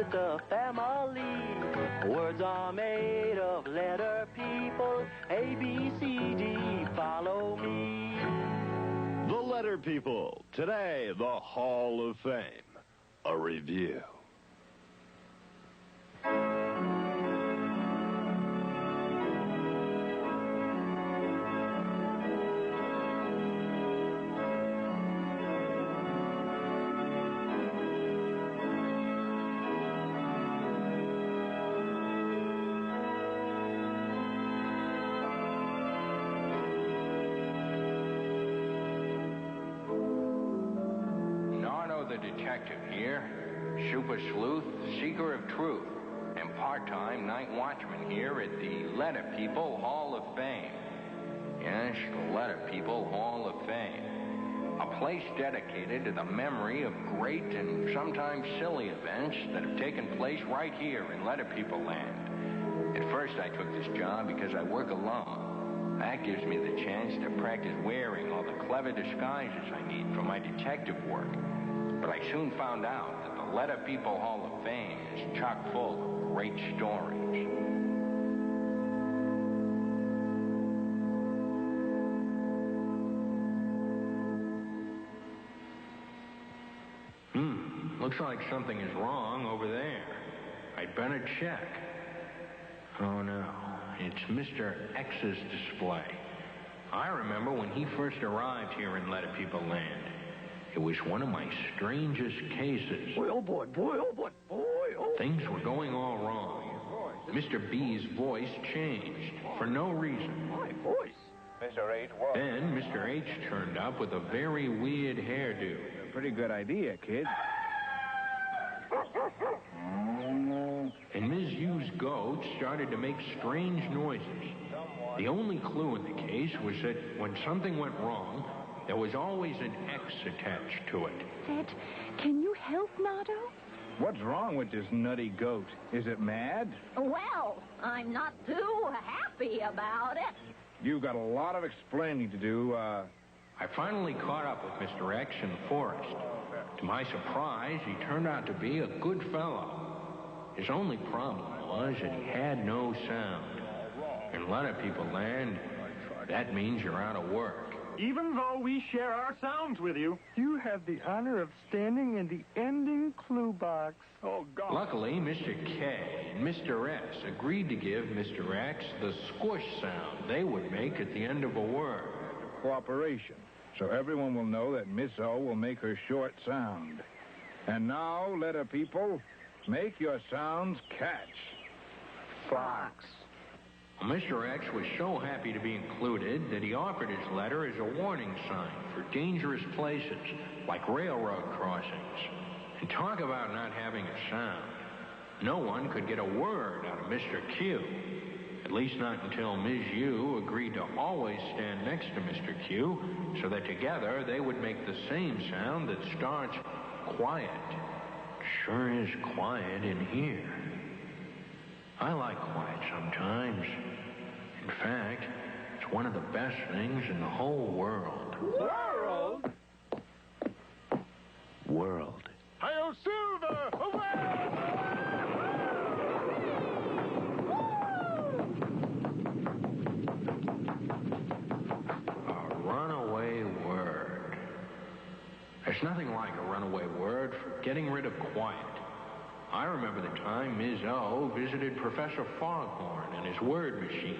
with the family. Words are made of letter people. A, B, C, D, follow me. The Letter People. Today, the Hall of Fame. A review. The detective here, super sleuth, seeker of truth, and part-time night watchman here at the Letter People Hall of Fame. Yes, the Letter People Hall of Fame. A place dedicated to the memory of great and sometimes silly events that have taken place right here in Letter People land. At first I took this job because I work alone. That gives me the chance to practice wearing all the clever disguises I need for my detective work. But I soon found out that the Letter People Hall of Fame is chock full of great stories. Looks like something is wrong over there. I'd better check. Oh, no. It's Mr. X's display. I remember when he first arrived here in Letter People land. It was one of my strangest cases. Boy, oh boy, boy, oh boy, boy, oh. Things were going all wrong. Mr. B's voice changed for no reason. My voice. Mr. H. Walker. Then Mr. H turned up with a very weird hairdo. Pretty good idea, kid. And Ms. U's goat started to make strange noises. The only clue in the case was that when something went wrong, there was always an X attached to it. Ed, can you help Nardo? What's wrong with this nutty goat? Is it mad? Well, I'm not too happy about it. You've got a lot of explaining to do. I finally caught up with Mr. X in the forest. To my surprise, he turned out to be a good fellow. His only problem was that he had no sound. In Letter People land, that means you're out of work. Even though we share our sounds with you, you have the honor of standing in the ending clue box. Oh, God. Luckily, Mr. K and Mr. S agreed to give Mr. X the squish sound they would make at the end of a word. Cooperation, so everyone will know that Miss O will make her short sound. And now, Letter People, make your sounds catch. Fox. Well, Mr. X was so happy to be included that he offered his letter as a warning sign for dangerous places like railroad crossings. And talk about not having a sound. No one could get a word out of Mr. Q. At least not until Ms. U agreed to always stand next to Mr. Q so that together they would make the same sound that starts quiet. Sure is quiet in here. I like quiet sometimes. In fact, it's one of the best things in the whole world. World? World. Hi-yo, Silver! Away! A runaway word. There's nothing like a runaway word for getting rid of quiet. I remember the time Ms. O visited Professor Foghorn and his word machine.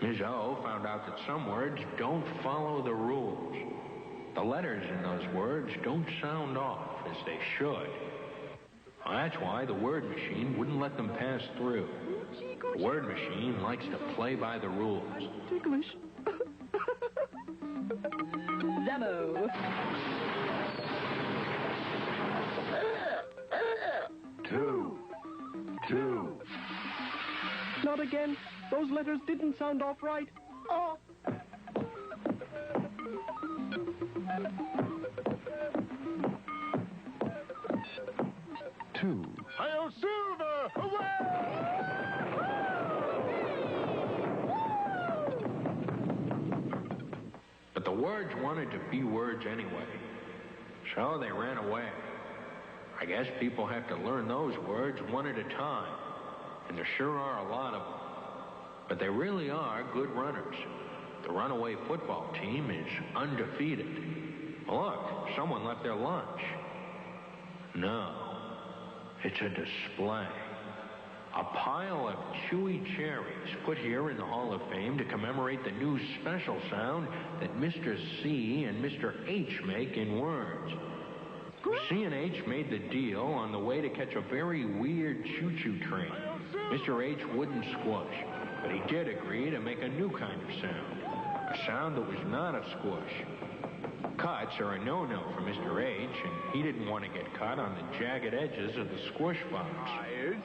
Ms. O found out that some words don't follow the rules. The letters in those words don't sound off as they should. That's why the word machine wouldn't let them pass through. The word machine likes to play by the rules. Ticklish. Demo. Two. Not again. Those letters didn't sound off right. Oh, Two. Hi-yo, Silver! Away! But the words wanted to be words anyway. So they ran away. I guess people have to learn those words one at a time. And there sure are a lot of them. But they really are good runners. The Runaway football team is undefeated. Look, someone left their lunch. No, it's a display. A pile of chewy cherries put here in the Hall of Fame to commemorate the new special sound that Mr. C and Mr. H make in words. C and H made the deal on the way to catch a very weird choo-choo train. Mr. H wouldn't squash, but he did agree to make a new kind of sound. A sound that was not a squish. Cuts are a no-no for Mr. H, and he didn't want to get cut on the jagged edges of the squish box. Tired?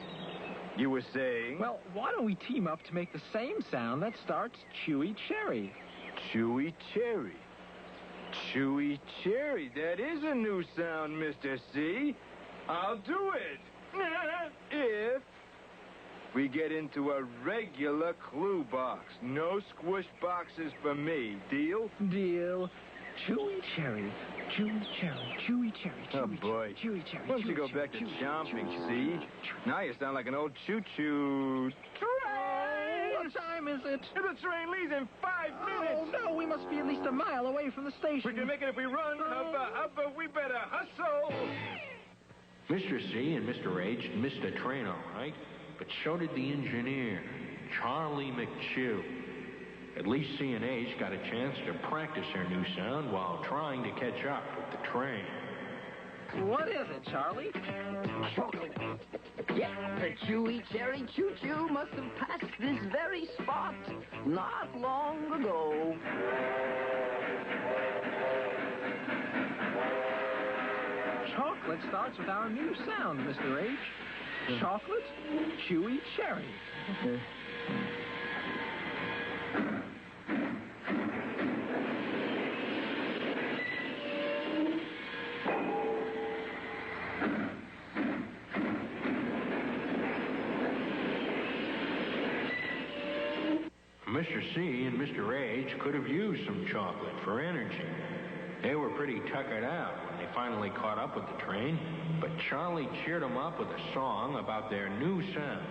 You were saying? Well, why don't we team up to make the same sound that starts Chewy Cherry? Chewy cherry. Chewy cherry. That is a new sound, Mr. C. I'll do it. If we get into a regular clue box. No squish boxes for me. Deal? Deal. Chewy Cherry. Chewy Cherry. Chewy Cherry. Oh, boy. Chewy Cherry. Why don't you go back to chomping, C? Now you sound like an old choo-choo. Train! What time is it? The train leaves in 5 minutes. Oh, no, we must be at least a mile away from the station. We can make it if we run. Hubba, we better hustle. Mr. C and Mr. H missed a train all right, but so did the engineer, Charlie McChew. At least C and H got a chance to practice their new sound while trying to catch up with the train. What is it, Charlie? Chocolate. Yeah, the Chewy Cherry Choo-Choo must have passed this very spot not long ago. Chocolate starts with our new sound, Mr. H. Chocolate, Chewy Cherry. Mr. C and Mr. H could have used some chocolate for energy. They were pretty tuckered out when they finally caught up with the train, but Charlie cheered them up with a song about their new sound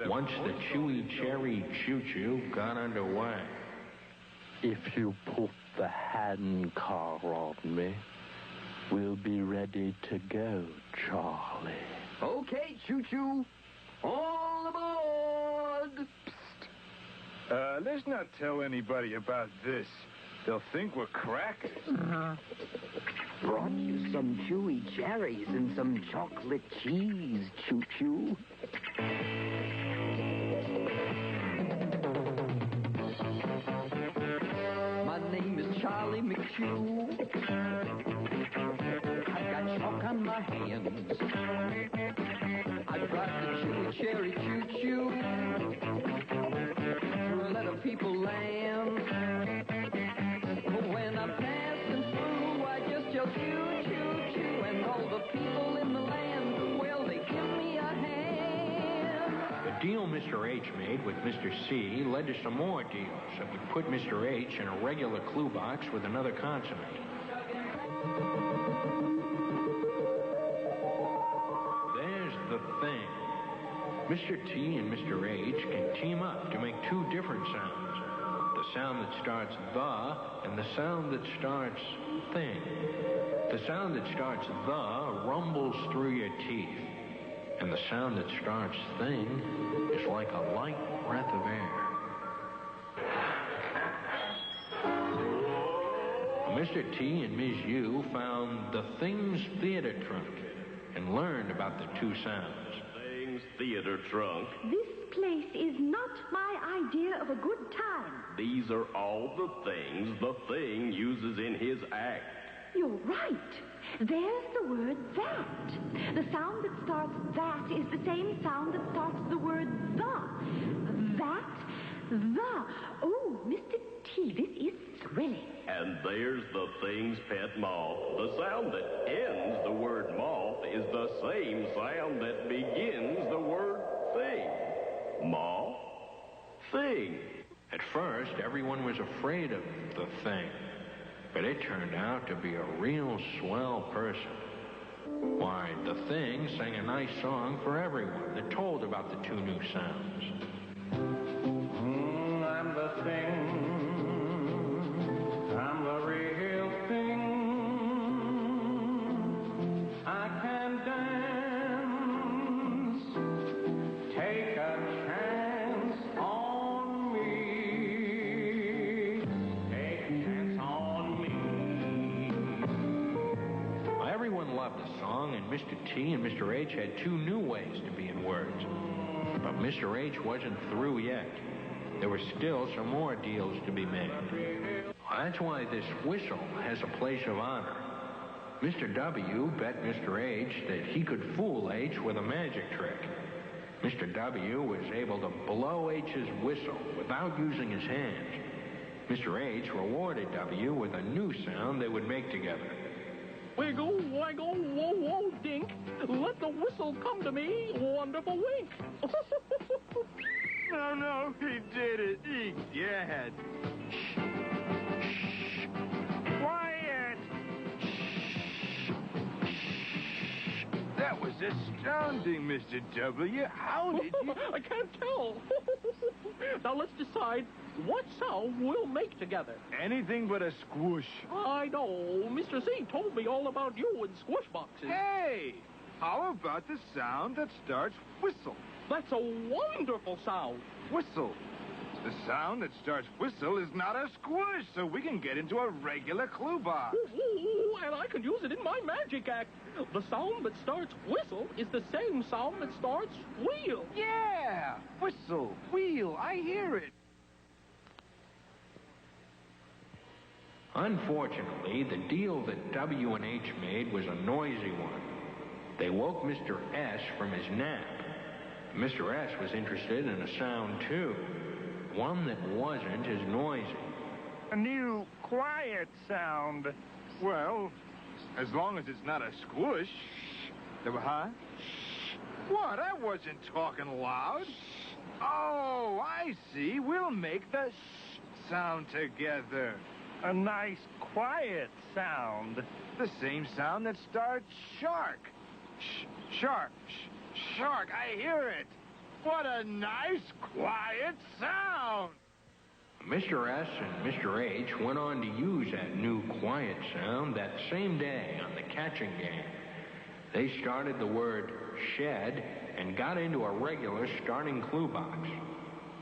once the Chewy Cherry Choo-Choo got underway. If you put the handcar on me, we'll be ready to go, Charlie. Okay, Choo-Choo. All aboard! Let's not tell anybody about this. They'll think we're crackers. Brought you some chewy cherries and some chocolate cheese, Choo-Choo. My name is Charlie McChew. I've got chalk on my hands. I drive the chewy cherry choo-choo. Let the people land. When I'm passing through, I just yell choo-choo-choo. And all the people in the land, well, they give me a hand. The deal Mr. H made with Mr. C led to some more deals that would put Mr. H in a regular clue box with another consonant. There's the thing. Mr. T and Mr. H can team up to make two different sounds. The sound that starts the and the sound that starts thing. The sound that starts the rumbles through your teeth. And the sound that starts thing is like a light breath of air. Mr. T and Ms. U found the Things Theater Trunk and learned about the two sounds. Things Theater Trunk. This place is not my idea of a good time. These are all the things the thing uses in his act. You're right. There's the word that. The sound that starts that is the same sound that starts the word the. That, the. Oh, Mr. T, this is thrilling. And there's the thing's pet moth. The sound that ends the word moth is the same sound that begins the word thing. Moth, thing. At first, everyone was afraid of the thing, but it turned out to be a real swell person. Why, the Thing sang a nice song for everyone that told about the two new sounds. I'm the Thing. I'm the real thing. I can dance. Take a chance on me. Take a chance on me. Well, everyone loved the song, and Mr. T and Mr. H had two new ways to be in words. But Mr. H wasn't through yet. There were still some more deals to be made. That's why this whistle has a place of honor. Mr. W bet Mr. H that he could fool H with a magic trick. Mr. W was able to blow H's whistle without using his hands. Mr. H rewarded W with a new sound they would make together. Wiggle, waggle, whoa, whoa, dink. Let the whistle come to me, wonderful wink. No, he did it. Egad. Quiet! That was astounding, Mr. W. How did you... I can't tell. Now let's decide what sound we'll make together. Anything but a squish. I know. Mr. Z told me all about you and squish boxes. Hey, how about the sound that starts whistle? That's a wonderful sound. Whistle. The sound that starts whistle is not a squish, so we can get into a regular clue box. Ooh, and I could use it in my magic act. The sound that starts whistle is the same sound that starts wheel. Yeah! Whistle, wheel, I hear it. Unfortunately, the deal that W and H made was a noisy one. They woke Mr. S from his nap. Mr. S was interested in a sound, too. One that wasn't as noisy. A new quiet sound. Well, as long as it's not a squish. Huh? What? I wasn't talking loud. Oh, I see. We'll make the sound together. A nice quiet sound. The same sound that starts shark. Shark. Shark, I hear it. What a nice, quiet sound. Mr. S and Mr. H went on to use that new quiet sound that same day on the catching game. They started the word shed and got into a regular starting clue box.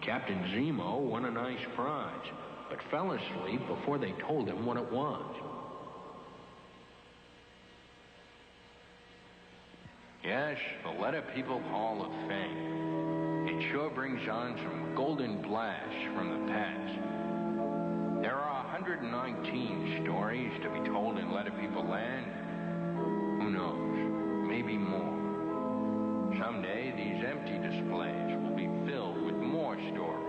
Captain Zemo won a nice prize, but fell asleep before they told him what it was. Yes, the Letter People Hall of Fame. It sure brings on some golden flash from the past. There are 119 stories to be told in Letter People Land. Who knows? Maybe more. Someday, these empty displays will be filled with more stories.